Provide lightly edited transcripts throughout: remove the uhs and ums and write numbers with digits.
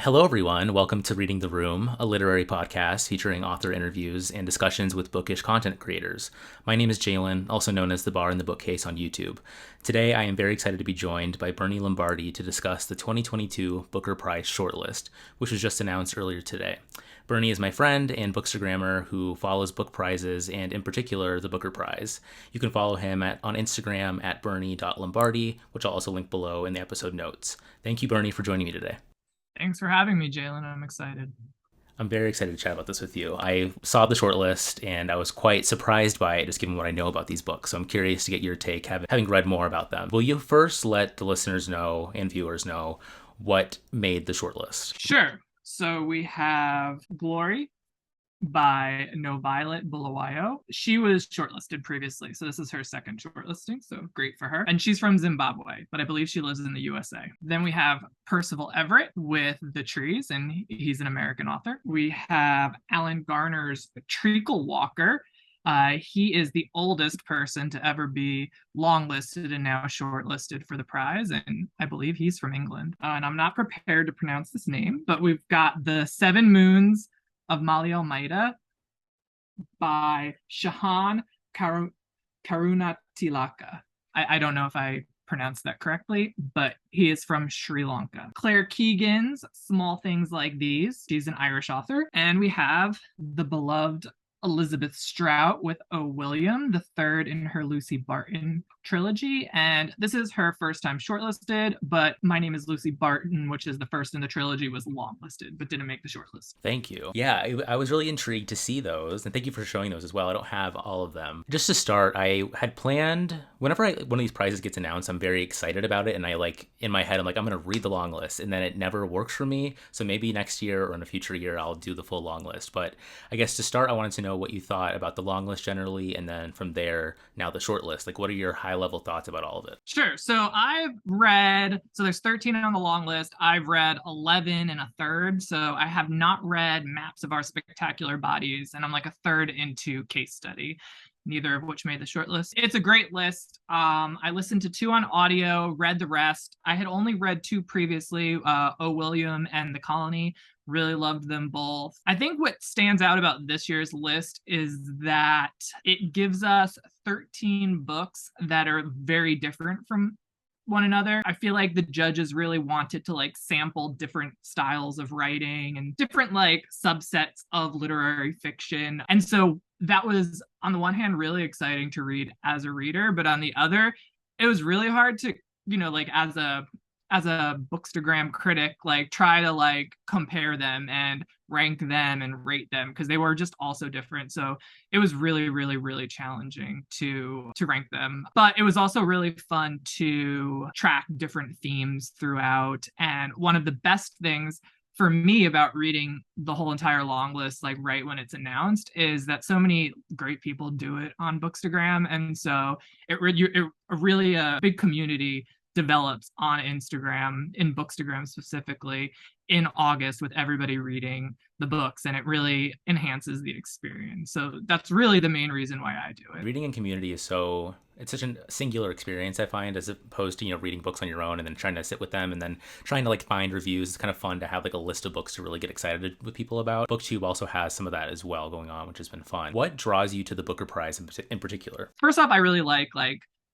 Hello, everyone. Welcome to Reading the Room, a literary podcast featuring author interviews and discussions with bookish content creators. My name is Jalen, also known as The Bar in the Bookcase on YouTube. Today, I am very excited to be joined by Bernie Lombardi to discuss the 2022 Booker Prize shortlist, which was just announced earlier today. Bernie is my friend and bookstagrammer who follows book prizes and, in particular, the Booker Prize. You can follow him on Instagram at bernie.lombardi, which I'll also link below in the episode notes. Thank you, Bernie, for joining me today. Thanks for having me, Jalen. I'm excited. I'm very excited to chat about this with you. I saw the shortlist and I was quite surprised by it, just given what I know about these books. So I'm curious to get your take, having read more about them. Will you first let the listeners know and viewers know what made the shortlist? Sure. So we have Glory by No Violet Bulawayo. She was shortlisted previously, so this is her second shortlisting, so great for her. And she's from Zimbabwe, but I believe she lives in the USA. Then we have Percival Everett with The Trees, and he's an American author. We have Alan Garner's Treacle Walker. He is the oldest person to ever be longlisted and now shortlisted for the prize, and I believe he's from England. And I'm not prepared to pronounce this name, but we've got The Seven Moons of Mali Almeida by Shahan Karunatilaka. I don't know if I pronounced that correctly, but he is from Sri Lanka. Claire Keegan's Small Things Like These. She's an Irish author. And we have the beloved Elizabeth Strout with O. William, the third in her Lucy Barton trilogy. And this is her first time shortlisted, but My Name is Lucy Barton, which is the first in the trilogy, was longlisted, but didn't make the shortlist. Thank you. Yeah, I was really intrigued to see those, and thank you for showing those as well. I don't have all of them. Just to start, I had planned, whenever one of these prizes gets announced, I'm very excited about it, and in my head, I'm going to read the long list, and then it never works for me, so maybe next year or in a future year, I'll do the full long list. But I guess to start, I wanted to know what you thought about the long list generally, and then from there, now the short list. What are your high-level thoughts about all of it? Sure. So there's 13 on the long list. I've read 11 and a third. So I have not read Maps of Our Spectacular Bodies, and I'm like a third into Case Study, neither of which made the short list. It's a great list. I listened to 2 on audio, read the rest. I had only read 2 previously, O. William and The Colony. Really loved them both. I think what stands out about this year's list is that it gives us 13 books that are very different from one another. I feel like the judges really wanted to sample different styles of writing and different subsets of literary fiction. And so that was, on the one hand, really exciting to read as a reader, but on the other, it was really hard to, as a bookstagram critic, try to compare them and rank them and rate them, because they were just also different. So it was really, really, really challenging to rank them. But it was also really fun to track different themes throughout. And one of the best things for me about reading the whole entire long list, right when it's announced, is that so many great people do it on Bookstagram. And so it really a big community develops on Instagram, in Bookstagram specifically, in August, with everybody reading the books, and it really enhances the experience. So that's really the main reason why I do it. Reading in community it's such a singular experience, I find, as opposed to reading books on your own and then trying to sit with them and then trying to find reviews. It's kind of fun to have a list of books to really get excited with people about. BookTube also has some of that as well going on, which has been fun. What draws you to the Booker Prize in particular? First off, I really like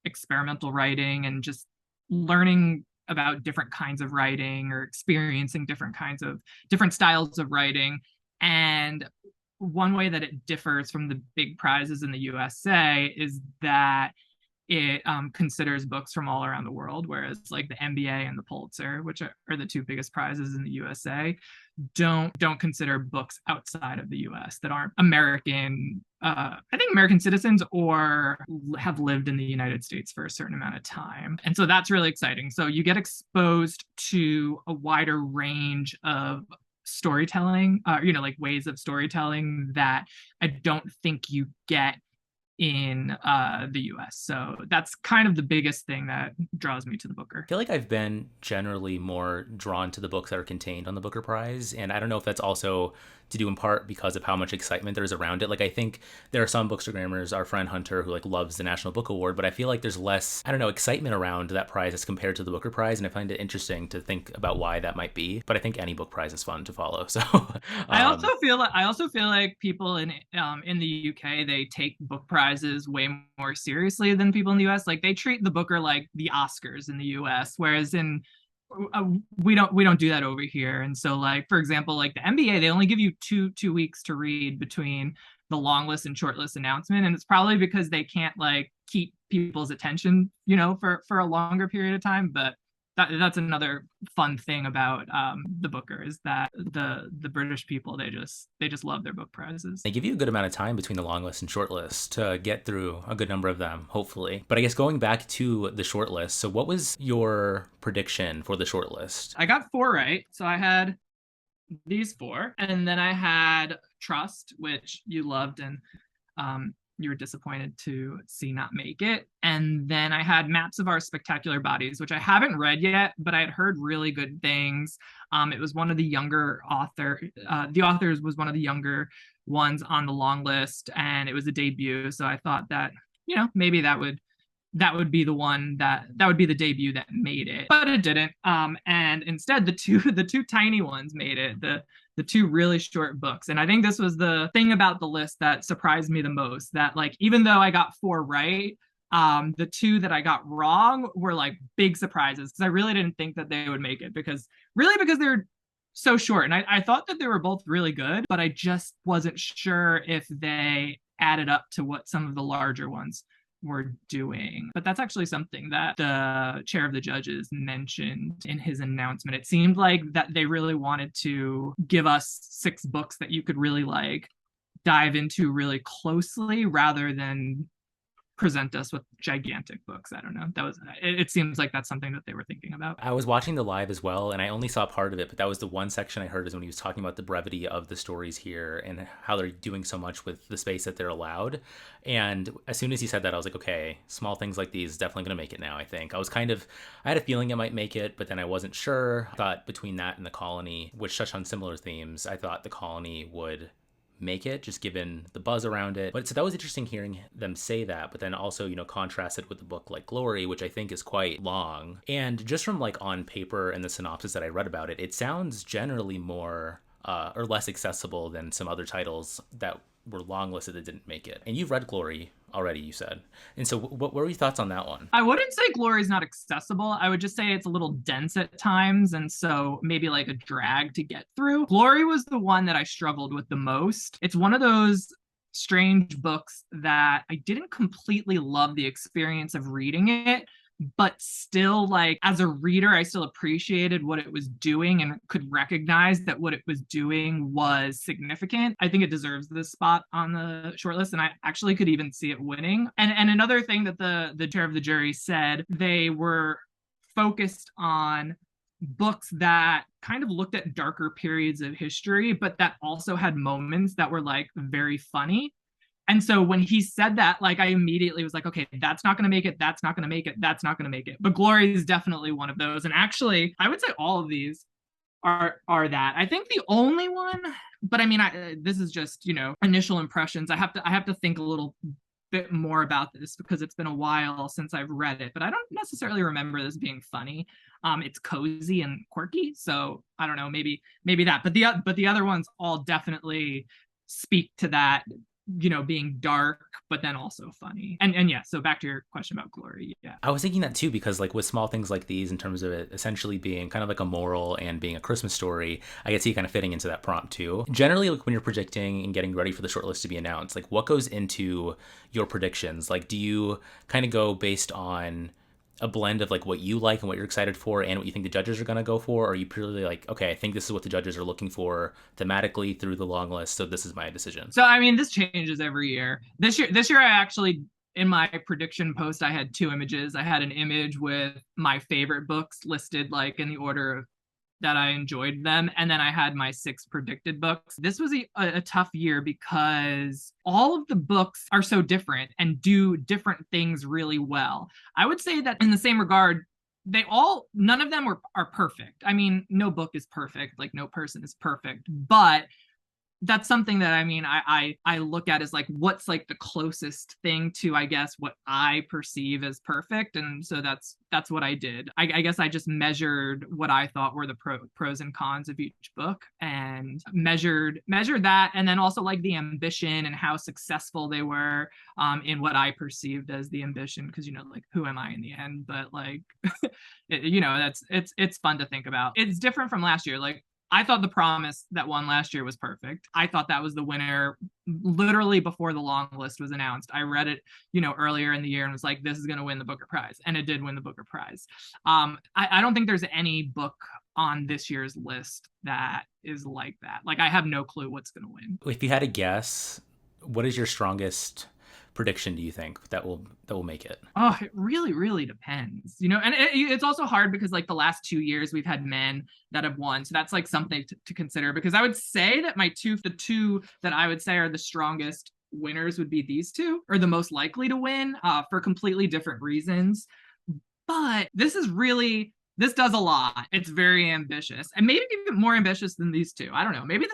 experimental writing and just learning about different kinds of writing, or experiencing different styles of writing. And one way that it differs from the big prizes in the USA is that it considers books from all around the world, whereas the NBA and the Pulitzer, which are the 2 biggest prizes in the USA, don't consider books outside of the US that aren't American, I think American citizens, or have lived in the United States for a certain amount of time. And so that's really exciting. So you get exposed to a wider range of storytelling, ways of storytelling that I don't think you get in the US. So that's kind of the biggest thing that draws me to the Booker. I feel like I've been generally more drawn to the books that are contained on the Booker Prize. And I don't know if that's also to do in part because of how much excitement there is around it. Like, I think there are some bookstagrammers, our friend Hunter, who like loves the National Book Award, but I feel like there's less, I don't know, excitement around that prize as compared to the Booker Prize. And I find it interesting to think about why that might be. But I think any book prize is fun to follow. So I also feel like people in the UK, they take book prizes way more seriously than people in the US. Like they treat the Booker like the Oscars in the US, whereas in we don't do that over here. And so like for example, like the NBA, they only give you two weeks to read between the long list and short list announcement, and it's probably because they can't like keep people's attention, for a longer period of time. But that's another fun thing about the Booker is that the British people, they just love their book prizes. they give you a good amount of time between the long list and short list to get through a good number of them, hopefully. But I guess going back to the short list, so what was your prediction for the short list? I got four right, so I had these four, and then I had Trust, which you loved, and you were disappointed to see not make it. And then I had Maps of Our Spectacular Bodies, which I haven't read yet, but I had heard really good things. It was one of the younger the authors was one of the younger ones on the long list, and it was a debut. So I thought that, maybe that would be the one that would be the debut that made it, but it didn't. And instead, the two tiny ones made it. The two really short books. And I think this was the thing about the list that surprised me the most. That like even though I got four right, the two that I got wrong were like big surprises because I really didn't think that they would make it because they're so short. And I thought that they were both really good, but I just wasn't sure if they added up to what some of the larger ones were doing. But that's actually something that the chair of the judges mentioned in his announcement. It seemed like that they really wanted to give us six books that you could really like dive into really closely rather than present us with gigantic books. I don't know. It seems like that's something that they were thinking about. I was watching the live as well, and I only saw part of it, but that was the one section I heard is when he was talking about the brevity of the stories here and how they're doing so much with the space that they're allowed. And as soon as he said that, I was like, okay, small things like these definitely going to make it now, I think. I had a feeling it might make it, but then I wasn't sure. I thought between that and The Colony, which touched on similar themes, I thought The Colony would make it just given the buzz around it. But so that was interesting hearing them say that, but then also contrast it with the book like Glory, which I think is quite long. And just from like on paper and the synopsis that I read about it, it sounds generally more or less accessible than some other titles that were long listed that didn't make it. And you've read Glory already, you said. And so what were your thoughts on that one? I wouldn't say Glory is not accessible. I would just say it's a little dense at times, and so maybe like a drag to get through. Glory was the one that I struggled with the most. It's one of those strange books that I didn't completely love the experience of reading it, but still, like, as a reader, I still appreciated what it was doing and could recognize that what it was doing was significant. I think it deserves this spot on the shortlist, and I actually could even see it winning. And another thing that the chair of the jury said, they were focused on books that kind of looked at darker periods of history, but that also had moments that were like very funny. And so when he said that, like, I immediately was like, okay, that's not going to make it. That's not going to make it. That's not going to make it. But Glory is definitely one of those. And actually, I would say all of these are that. I think the only one, but I mean, this is just, initial impressions. I have to think a little bit more about this because it's been a while since I've read it, but I don't necessarily remember this being funny. It's cozy and quirky, so I don't know, maybe that. But the other ones all definitely speak to that, being dark, but then also funny. And yeah, so back to your question about Glory. Yeah. I was thinking that too, because like with small things like these, in terms of it essentially being kind of like a moral and being a Christmas story, I could see kind of fitting into that prompt too. Generally, like when you're predicting and getting ready for the shortlist to be announced, like what goes into your predictions? Like, do you kind of go based on a blend of like what you like and what you're excited for and what you think the judges are going to go for? Or are you purely like, okay, I think this is what the judges are looking for thematically through the long list, so this is my decision? So I mean, this changes every year. This year I actually, in my prediction post, I had two images. I had an image with my favorite books listed like in the order of that I enjoyed them. And then I had my 6 predicted books. This was a tough year because all of the books are so different and do different things really well. I would say that in the same regard, none of them are perfect. I mean, no book is perfect, like no person is perfect, but that's something that I look at as like what's like the closest thing to, I guess, what I perceive as perfect. And so that's what I did. I guess I just measured what I thought were the pros and cons of each book, and measured that, and then also like the ambition and how successful they were in what I perceived as the ambition, because like who am I in the end? But like it's fun to think about. It's different from last year. Like, I thought The Promise that won last year was perfect. I thought that was the winner literally before the long list was announced. I read it, earlier in the year and was like, this is going to win the Booker Prize. And it did win the Booker Prize. I don't think there's any book on this year's list that is like that. Like, I have no clue what's going to win. If you had a guess, what is your strongest prediction, do you think, that will make it? Oh, it really, really depends, and it's also hard because like the last 2 years we've had men that have won. So that's like something to consider, because I would say that the two that I would say are the strongest winners would be these two, or the most likely to win, for completely different reasons. But this does a lot. It's very ambitious, and maybe even more ambitious than these two. I don't know. Maybe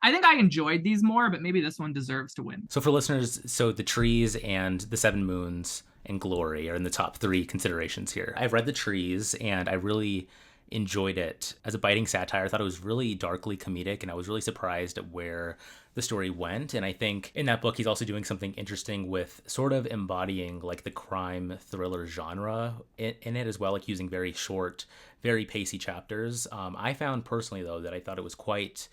I think I enjoyed these more, but maybe this one deserves to win. So for listeners, so The Trees and The Seven Moons and Glory are in the top 3 considerations here. I've read The Trees and I really enjoyed it as a biting satire. I thought it was really darkly comedic, and I was really surprised at where the story went. And I think in that book, he's also doing something interesting with sort of embodying like the crime thriller genre in it as well, like using very short, very pacey chapters. I found personally, though, that I thought it was quite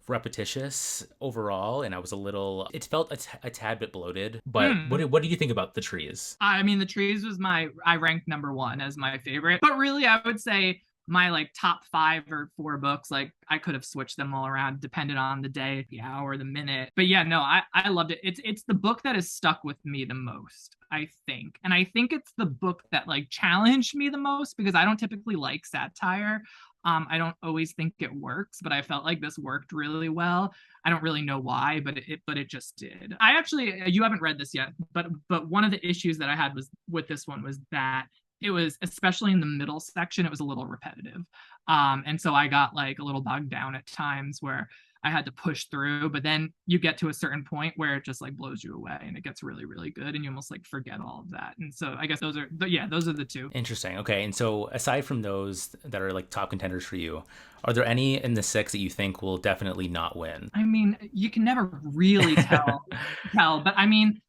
repetitious overall, and it felt a tad bit bloated. But what do you think about The Trees? I mean, The Trees was I ranked number 1 as my favorite, but really I would say my like top 5 or 4 books, like I could have switched them all around depending on the day, the hour, the minute. But yeah, no, I loved it. It's the book that has stuck with me the most, I think. And I think it's the book that like challenged me the most, because I don't typically like satire. I don't always think it works, but I felt like this worked really well. I don't really know why, but it just did. You haven't read this yet, but one of the issues that I had was with this one was that it was, especially in the middle section, it was a little repetitive. And so I got like a little bogged down at times where I had to push through, but then you get to a certain point where it just like blows you away and it gets really, really good, and you almost like forget all of that. And so I guess those are the two. Interesting. Okay. And so aside from those that are like top contenders for you, are there any in the 6 that you think will definitely not win? I mean, you can never really tell, but I mean,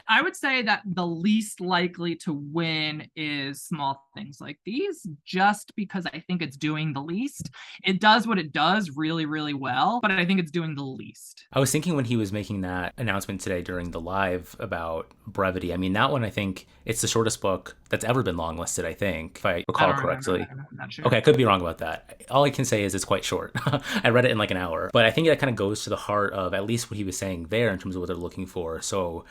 I would say that the least likely to win is Small Things Like These, just because I think it's doing the least. It does what it does really, really well, but I think it's doing the least. I was thinking when he was making that announcement today during the live about brevity, I mean, that one, I think it's the shortest book that's ever been longlisted, I think, if I recall correctly. I'm not sure. Okay, I could be wrong about that. All I can say is it's quite short. I read it in like an hour, but I think that kind of goes to the heart of at least what he was saying there in terms of what they're looking for. So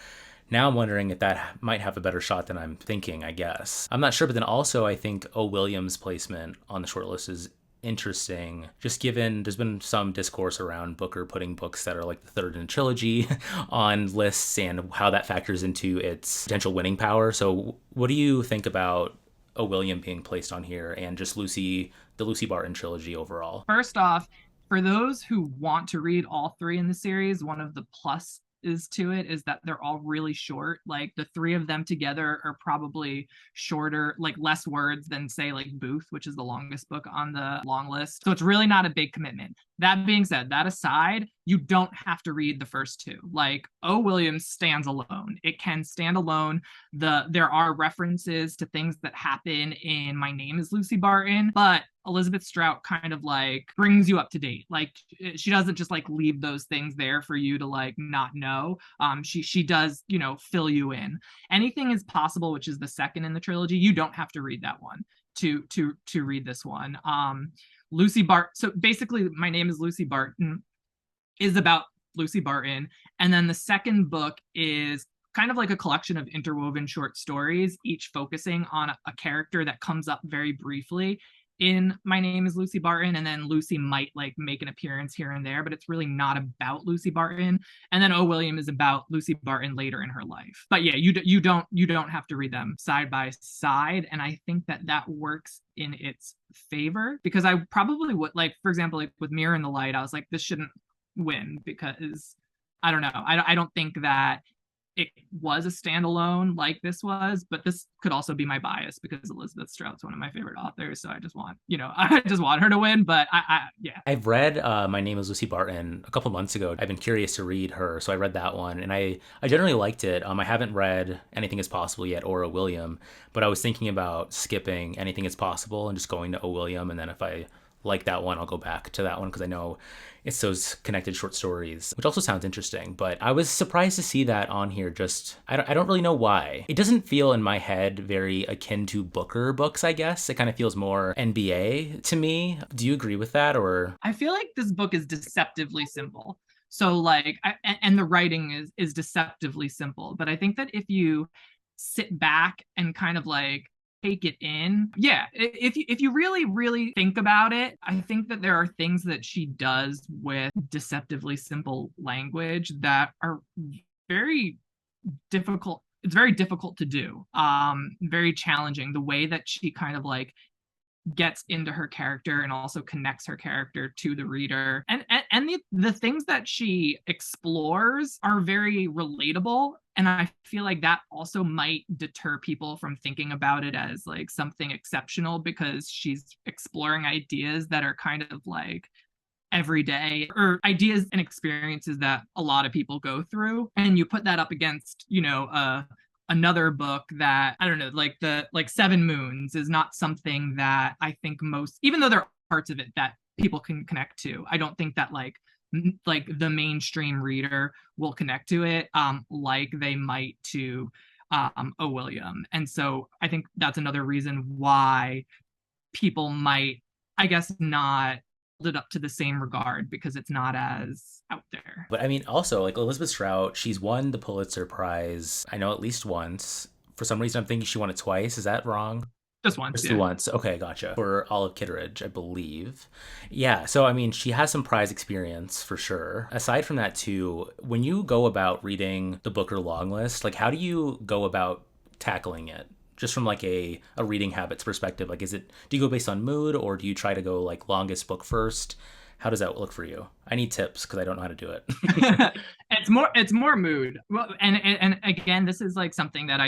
now I'm wondering if that might have a better shot than I'm thinking, I guess. I'm not sure, but then also I think O. Williams' placement on the shortlist is interesting, just given there's been some discourse around Booker putting books that are like the third in a trilogy on lists and how that factors into its potential winning power. So what do you think about O. William being placed on here and just the Lucy Barton trilogy overall? First off, for those who want to read all 3 in the series, one of the plus is to it is that they're all really short. Like the 3 of them together are probably shorter, like less words than say like Booth, which is the longest book on the long list. So it's really not a big commitment. That being said, that aside, you don't have to read the first 2. Like O. Williams stands alone. It can stand alone. There are references to things that happen in My Name is Lucy Barton, but Elizabeth Strout kind of like brings you up to date. Like she doesn't just like leave those things there for you to like not know. She does, fill you in. Anything is possible, which is the second in the trilogy. You don't have to read that one to read this one. Lucy Barton. So basically, My Name is Lucy Barton is about Lucy Barton, and then the second book is kind of like a collection of interwoven short stories, each focusing on a character that comes up very briefly in My Name is Lucy Barton, and then Lucy might like make an appearance here and there, but it's really not about Lucy Barton. And then Oh William is about Lucy Barton later in her life. But yeah, you don't have to read them side by side, and I think that that works in its favor, because I probably would, like, for example, like with Mirror in the Light, I was like, this shouldn't win because I don't know. I don't think that it was a standalone like this was, but this could also be my bias because Elizabeth Strout's one of my favorite authors. So I just want, I just want her to win. But yeah. I've read My Name is Lucy Barton a couple months ago. I've been curious to read her, so I read that one, and I generally liked it. I haven't read Anything is Possible yet, or O William, but I was thinking about skipping Anything is Possible and just going to O William, and then if I like that one, I'll go back to that one because I know it's those connected short stories, which also sounds interesting. But I was surprised to see that on here. Just I don't really know why. It doesn't feel in my head very akin to Booker books, I guess. It kind of feels more NBA to me. Do you agree with that? Or I feel like this book is deceptively simple. So like, and the writing is deceptively simple. But I think that if you sit back and kind of like take it in, yeah, if you really think about it, I think that there are things that she does with deceptively simple language that are very difficult. It's very difficult to do, very challenging, the way that she kind of like gets into her character and also connects her character to the reader, and the things that she explores are very relatable, and I feel like that also might deter people from thinking about it as like something exceptional, because she's exploring ideas that are kind of like everyday, or ideas and experiences that a lot of people go through, and you put that up against another book that, I don't know, like Seven Moons is not something that I think most, even though there are parts of it that people can connect to, I don't think that like the mainstream reader will connect to it like they might to O William. And so I think that's another reason why people might, I guess, not hold it up to the same regard, because it's not as out there. But I mean, also, like Elizabeth Strout, she's won the Pulitzer Prize, I know, at least once. For some reason, I'm thinking she won it twice. Is that wrong? Just once, Just yeah. once. Okay, gotcha. For Olive Kitteridge, I believe. Yeah, so I mean, she has some prize experience for sure. Aside from that, too, when you go about reading the Booker Longlist, like, how do you go about tackling it? Just from like a reading habits perspective, like, do you go based on mood, or do you try to go like longest book first? How does that look for you? I need tips because I don't know how to do it. It's more mood. Well, and again, this is like something that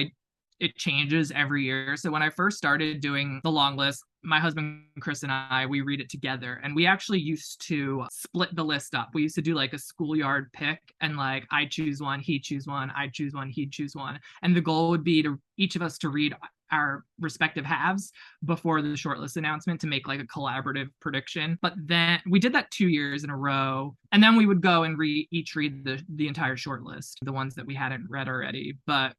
it changes every year. So when I first started doing the long list, my husband Chris and I, we read it together, and we actually used to split the list up. We used to do like a schoolyard pick, and like I choose one, he choose one, I choose one, he'd choose one, and the goal would be to each of us to read our respective halves before the shortlist announcement to make like a collaborative prediction. But then we did that 2 years in a row, and then we would go and each read the entire shortlist, the ones that we hadn't read already. But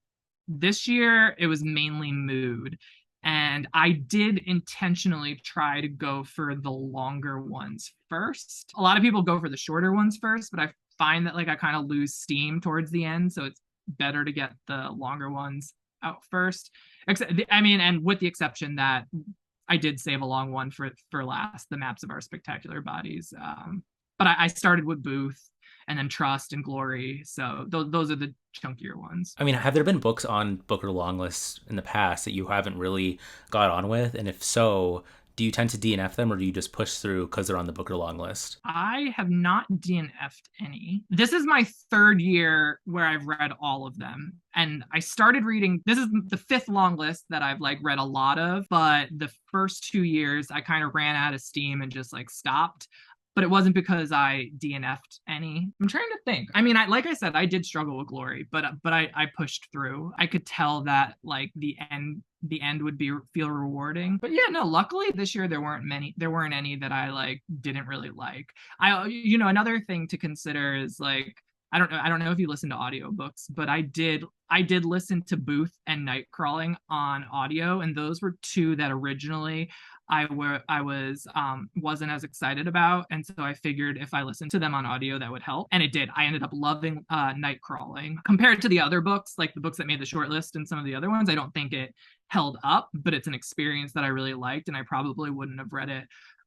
this year it was mainly mood, and I did intentionally try to go for the longer ones first. A lot of people go for the shorter ones first, but I find that like I kind of lose steam towards the end, so it's better to get the longer ones out first. I mean, and with the exception that I did save a long one for last, The Maps of Our Spectacular Bodies. But I started with Booth, and then Trust and Glory. So those are the chunkier ones. I mean, have there been books on Booker Longlist in the past that you haven't really got on with? And if so, do you tend to DNF them, or do you just push through because they're on the Booker Longlist? I have not DNF'd any. This is my third year where I've read all of them. And I started reading, this is the fifth long list that I've like read a lot of, but the first 2 years I kind of ran out of steam and just like stopped. But it wasn't because I DNF'd any. I'm trying to think. I mean, like I said, I did struggle with Glory, but I pushed through. I could tell that like the end would feel rewarding. But yeah, no, luckily this year there weren't any that I like didn't really like. Another thing to consider is like, I don't know if you listen to audiobooks, but I did listen to Booth and Nightcrawling on audio, and those were two that originally I wasn't as excited about, and so I figured if I listened to them on audio that would help, and it did. I ended up loving Nightcrawling compared to the other books, like the books that made the shortlist and some of the other ones. I don't think it held up, but it's an experience that I really liked, and I probably wouldn't have read it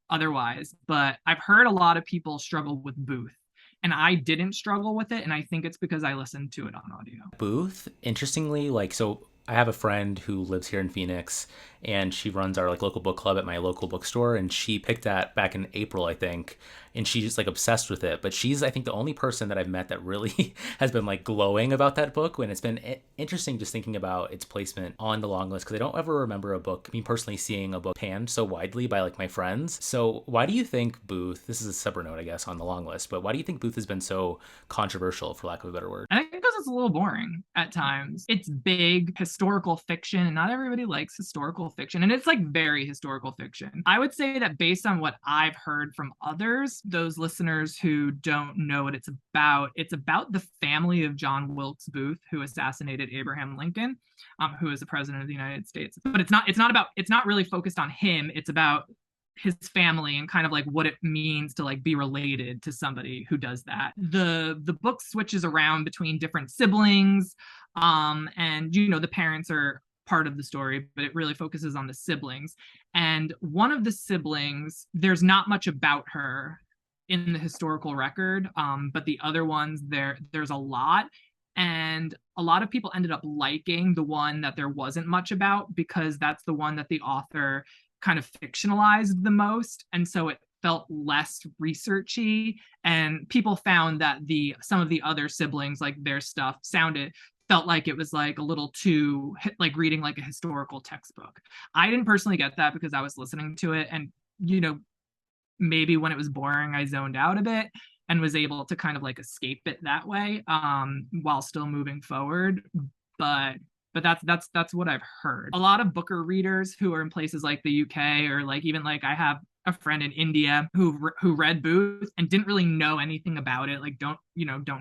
otherwise. But I've heard a lot of people struggle with Booth, and I didn't struggle with it, and I think it's because I listened to it on audio. Booth, interestingly, like, so I have a friend who lives here in Phoenix, and she runs our like local book club at my local bookstore, and she picked that back in April, I think, and she's just like obsessed with it. But she's, I think, the only person that I've met that really has been like glowing about that book. When it's been interesting just thinking about its placement on the long list, because I don't ever remember a book, me personally, seeing a book panned so widely by like my friends. So why do you think Booth, this is a separate note I guess on the long list, but why do you think Booth has been so controversial, for lack of a better word? I think because it's a little boring at times. It's big historical fiction, and not everybody likes historical fiction, and it's like very historical fiction. I would say that based on what I've heard from others, those listeners who don't know what it's about the family of John Wilkes Booth, who assassinated Abraham Lincoln, who is the president of the United States. But it's not really focused on him. It's about his family and kind of like what it means to like be related to somebody who does that. The book switches around between different siblings, and the parents are part of the story, but it really focuses on the siblings. And one of the siblings, there's not much about her in the historical record, but the other ones, there's a lot. And a lot of people ended up liking the one that there wasn't much about, because that's the one that the author kind of fictionalized the most, and so it felt less researchy. And people found that some of the other siblings, like their stuff felt like it was like a little too like reading like a historical textbook. I didn't personally get that because I was listening to it, and maybe when it was boring I zoned out a bit and was able to kind of like escape it that way, while still moving forward. But that's what I've heard. A lot of Booker readers who are in places like the UK, or like even like I have a friend in India who read Booth and didn't really know anything about it. Like don't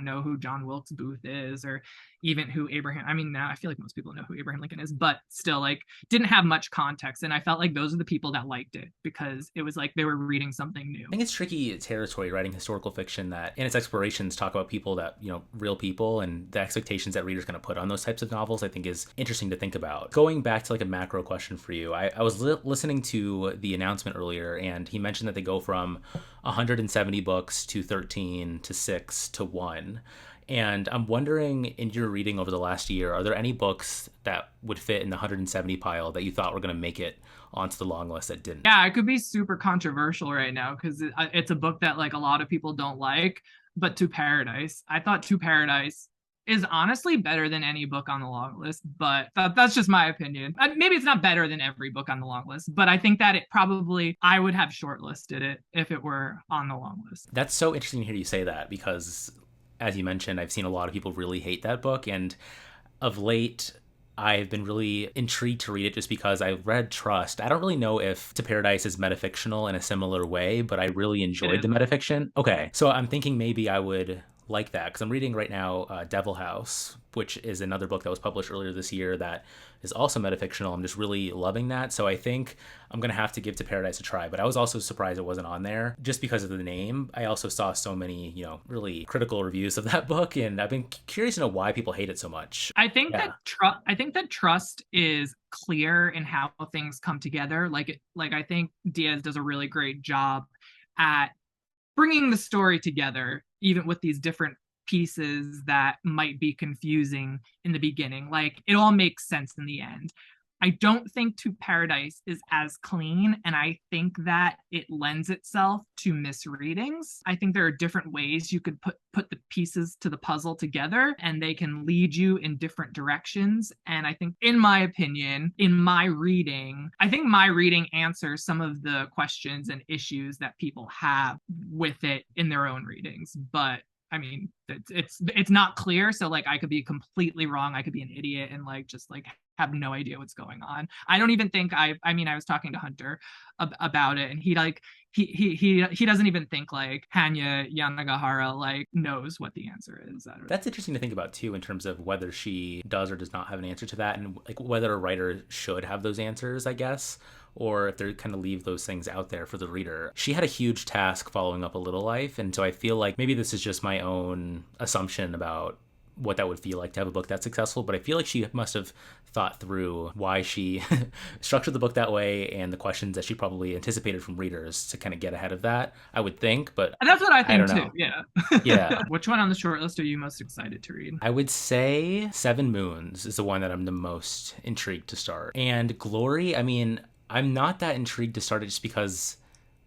know who John Wilkes Booth is, or even who Abraham. I mean, now I feel like most people know who Abraham Lincoln is, but still like didn't have much context. And I felt like those are the people that liked it because it was like they were reading something new. I think it's tricky territory writing historical fiction that in its explorations talk about people that, real people, and the expectations that readers going to put on those types of novels, I think is interesting to think about. Going back to like a macro question for you, I was listening to the announcement earlier, and he mentioned that they go from 170 books to 13 to 6 to 1. And I'm wondering, in your reading over the last year, are there any books that would fit in the 170 pile that you thought were going to make it onto the long list that didn't? Yeah, it could be super controversial right now because it's a book that like a lot of people don't like, but To Paradise. I thought To Paradise is honestly better than any book on the long list, but that's just my opinion. Maybe it's not better than every book on the long list, but I think that I would have shortlisted it if it were on the long list. That's so interesting to hear you say that because, as you mentioned, I've seen a lot of people really hate that book, and of late I've been really intrigued to read it just because I read Trust. I don't really know if To Paradise is metafictional in a similar way, but I really enjoyed the metafiction. Okay, so I'm thinking maybe I would like that because I'm reading right now Devil House, which is another book that was published earlier this year that is also metafictional. I'm just really loving that. So I think I'm going to have to give To Paradise a try. But I was also surprised it wasn't on there just because of the name. I also saw so many, really critical reviews of that book. And I've been curious to know why people hate it so much. I think that Trust is clear in how things come together. Like I think Diaz does a really great job at bringing the story together, even with these different pieces that might be confusing in the beginning. Like it all makes sense in the end. I don't think To Paradise is as clean, and I think that it lends itself to misreadings. I think there are different ways you could put the pieces to the puzzle together, and they can lead you in different directions. And I think, in my opinion, I think my reading answers some of the questions and issues that people have with it in their own readings. But I mean, it's not clear, so like I could be completely wrong. I could be an idiot and like just like have no idea what's going on. I don't even think I was talking to Hunter about it, and he doesn't even think like Hanya Yanagihara like knows what the answer is. That's interesting to think about too, in terms of whether she does or does not have an answer to that, and like whether a writer should have those answers, I guess, or if they kind of leave those things out there for the reader. She had a huge task following up A Little Life, and so I feel like maybe this is just my own assumption about what that would feel like to have a book that's successful, but I feel like she must have thought through why she structured the book that way and the questions that she probably anticipated from readers to kind of get ahead of that, I would think, but And that's what I I think don't too. know. Yeah. Yeah. Which one on the short list are you most excited to read? I would say Seven Moons is the one that I'm the most intrigued to start. And Glory, I mean, I'm not that intrigued to start it just because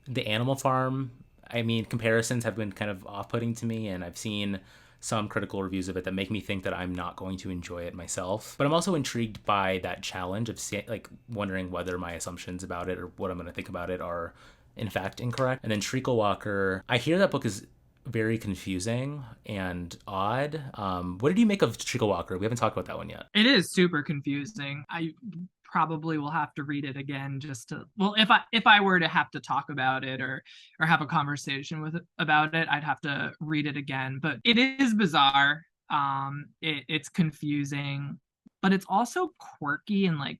the Animal Farm, I mean, comparisons have been kind of off-putting to me, and I've seen some critical reviews of it that make me think that I'm not going to enjoy it myself. But I'm also intrigued by that challenge of like wondering whether my assumptions about it or what I'm going to think about it are in fact incorrect. And then Treacle Walker, I hear that book is very confusing and odd. What did you make of Treacle Walker? We haven't talked about that one yet. It is super confusing. I probably will have to read it again just to, well, if I were to have to talk about it or have a conversation with about it, I'd have to read it again. But it is bizarre. It's confusing, but it's also quirky and like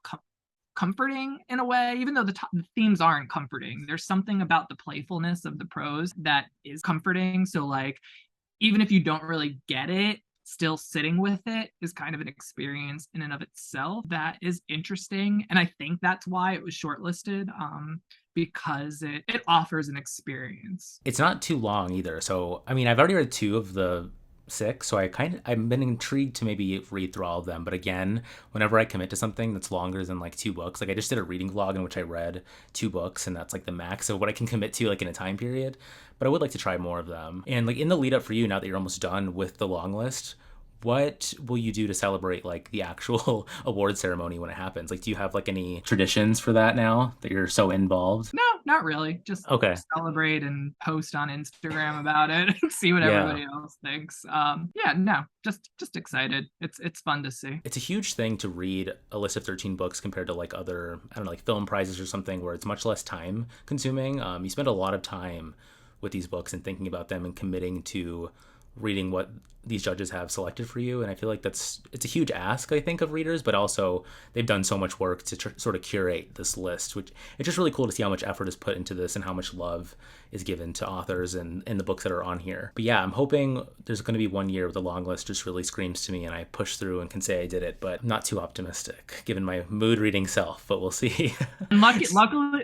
comforting in a way, even though the themes aren't comforting. There's something about the playfulness of the prose that is comforting. So like, even if you don't really get it, still sitting with it is kind of an experience in and of itself that is interesting. And I think that's why it was shortlisted, because it offers an experience. It's not too long either. So, I mean, I've already read two of the six, so I've been intrigued to maybe read through all of them. But again, whenever I commit to something that's longer than like two books, like I just did a reading vlog in which I read two books, and that's like the max of what I can commit to like in a time period. But I would like to try more of them. And like in the lead up for you, now that you're almost done with the long list, what will you do to celebrate like the actual award ceremony when it happens? Like, do you have like any traditions for that now that you're so involved? No, not really. Just Okay. celebrate and post on Instagram about it and see what Yeah. everybody else thinks. Yeah, no, just excited. It's fun to see. It's a huge thing to read a list of 13 books compared to like other, I don't know, like film prizes or something where it's much less time consuming. You spend a lot of time with these books and thinking about them and committing to reading what these judges have selected for you. And I feel like it's a huge ask, I think, of readers, but also they've done so much work to sort of curate this list, which it's just really cool to see how much effort is put into this and how much love is given to authors and the books that are on here. But yeah, I'm hoping there's going to be one year where the long list just really screams to me and I push through and can say I did it, but I'm not too optimistic given my mood reading self, but we'll see. And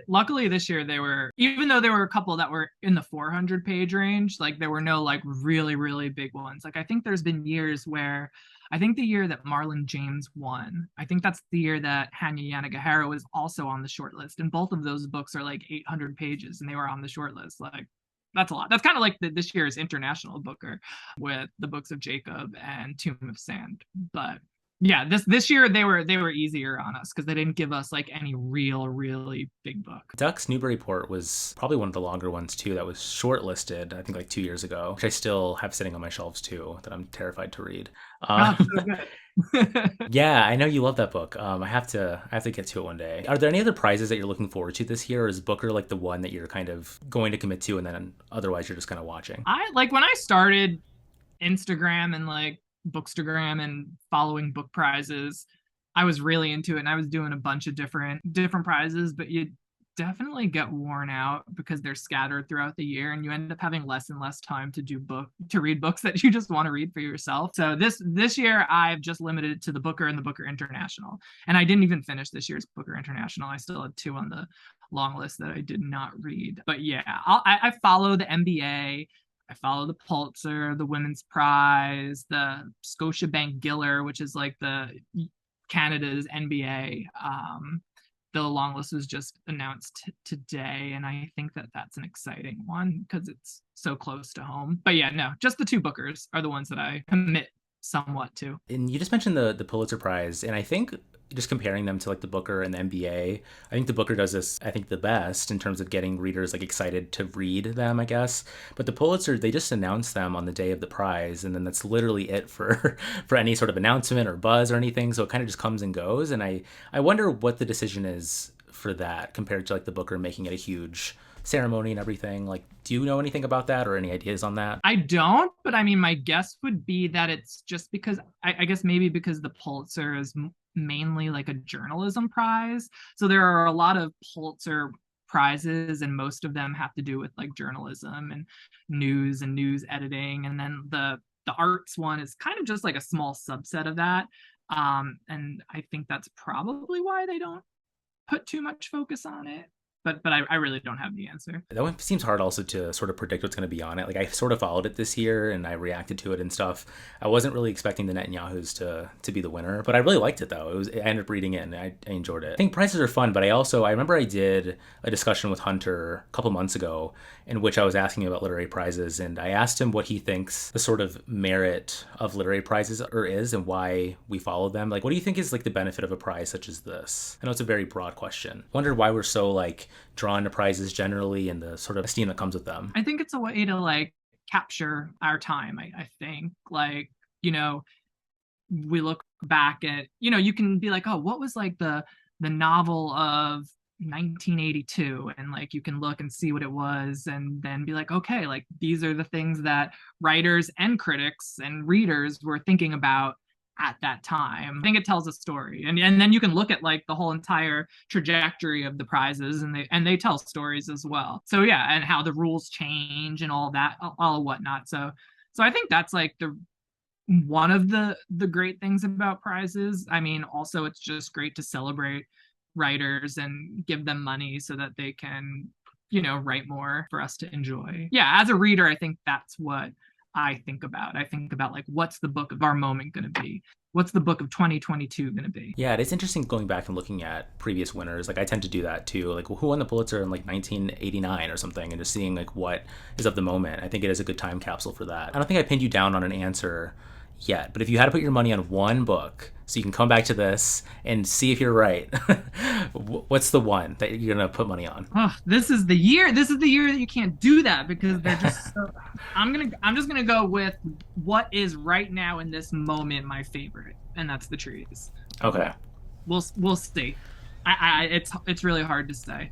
luckily this year they were, even though there were a couple that were in the 400 page range, like there were no like really, really big ones. Like I think there's been years where, I think the year that Marlon James won, I think that's the year that Hanya Yanagihara was also on the short list. And both of those books are like 800 pages and they were on the short list. Like that's a lot. That's kind of like this year's international booker with the books of Jacob and Tomb of Sand. But yeah, this year they were easier on us because they didn't give us like any really big book. Duck's Newburyport was probably one of the longer ones too that was shortlisted, I think like 2 years ago, which I still have sitting on my shelves too that I'm terrified to read. Oh, so good. Yeah, I know you love that book. I have to get to it one day. Are there any other prizes that you're looking forward to this year, or is Booker like the one that you're kind of going to commit to and then otherwise you're just kind of watching? I like when I started Instagram and like Bookstagram and following book prizes, I was really into it and I was doing a bunch of different prizes, but you definitely get worn out because they're scattered throughout the year and you end up having less and less time to read books that you just want to read for yourself. So this year I've just limited it to the Booker and the Booker International. And I didn't even finish this year's Booker International. I still had two on the long list that I did not read. But yeah, I follow the MBA. I follow the Pulitzer, the Women's Prize, the Scotiabank Giller, which is like the Canada's NBA. The long list was just announced today, and I think that that's an exciting one because it's so close to home. But yeah, no, just the two Bookers are the ones that I commit somewhat to. And you just mentioned the Pulitzer Prize, and I think just comparing them to like the Booker and the MBA, I think the Booker does this, I think, the best in terms of getting readers like excited to read them, I guess. But the Pulitzer, they just announce them on the day of the prize, and then that's literally it for for any sort of announcement or buzz or anything. So it kind of just comes and goes. And I wonder what the decision is for that compared to like the Booker making it a huge ceremony and everything. Like, do you know anything about that or any ideas on that? I don't, but I mean, my guess would be that it's just because I guess maybe because the Pulitzer is mainly like a journalism prize. So there are a lot of Pulitzer prizes and most of them have to do with like journalism and news editing. And then the the arts one is kind of just like a small subset of that. And I think that's probably why they don't put too much focus on it. But I really don't have the answer. That one seems hard also to sort of predict what's going to be on it. Like I sort of followed it this year and I reacted to it and stuff. I wasn't really expecting the Netanyahus to be the winner, but I really liked it though. I ended up reading it and I enjoyed it. I think prizes are fun, but I remember I did a discussion with Hunter a couple months ago in which I was asking about literary prizes, and I asked him what he thinks the sort of merit of literary prizes is and why we follow them. Like, what do you think is like the benefit of a prize such as this? I know it's a very broad question. Wondered why we're so like drawn to prizes generally and the sort of esteem that comes with them. I think it's a way to like capture our time. I think like, we look back at, you can be like, oh, what was like the novel of 1982, and like you can look and see what it was and then be like, okay, like these are the things that writers and critics and readers were thinking about at that time. I think it tells a story, and then you can look at like the whole entire trajectory of the prizes, and they tell stories as well. So yeah, and how the rules change and all that, all whatnot. So I think that's like one of the great things about prizes. I mean, also it's just great to celebrate writers and give them money so that they can, write more for us to enjoy. Yeah, as a reader, I think that's what I think about. I think about like, what's the book of our moment going to be? What's the book of 2022 going to be? Yeah, it is interesting going back and looking at previous winners. Like I tend to do that too. Like who won the Pulitzer in like 1989 or something, and just seeing like what is of the moment. I think it is a good time capsule for that. I don't think I pinned you down on an answer yet, but if you had to put your money on one book, so you can come back to this and see if you're right, what's the one that you're gonna put money on? Oh, this is the year that you can't do that, because they're just so, I'm just gonna go with what is right now in this moment my favorite, and that's The Trees. Okay, we'll see. It's really hard to say.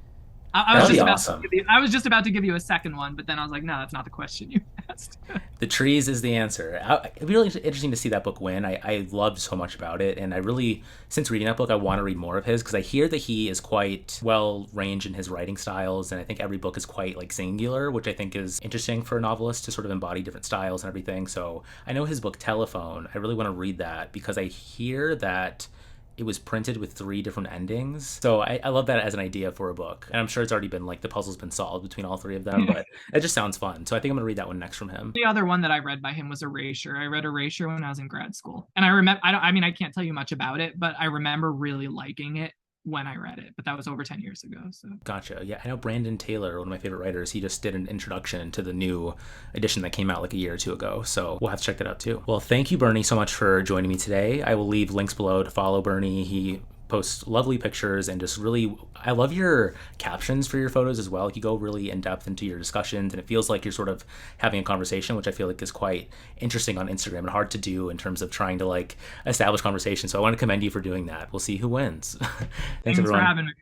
I was just about to give you a second one, but then I was like, no, that's not the question you asked. The Trees is the answer. It'd be really interesting to see that book win. I loved so much about it, and I really, since reading that book, I want to read more of his, because I hear that he is quite well ranged in his writing styles, and I think every book is quite like singular, which I think is interesting for a novelist to sort of embody different styles and everything. So I know his book Telephone. I really want to read that because I hear that it was printed with 3 different endings. So I love that as an idea for a book. And I'm sure it's already been like the puzzle's been solved between all 3 of them, but it just sounds fun. So I think I'm gonna read that one next from him. The other one that I read by him was Erasure. I read Erasure when I was in grad school. And I remember, I can't tell you much about it, but I remember really liking it when I read it, but that was over 10 years ago. So gotcha. Yeah, I know Brandon Taylor, one of my favorite writers, he just did an introduction to the new edition that came out like a year or 2 ago, so we'll have to check that out too. Well, thank you, Bernie, so much for joining me today. I will leave links below to follow Bernie. He posts lovely pictures, and just really, I love your captions for your photos as well. Like you go really in depth into your discussions, and it feels like you're sort of having a conversation, which I feel like is quite interesting on Instagram and hard to do in terms of trying to like establish conversation. So I want to commend you for doing that. We'll see who wins. Thanks for having me.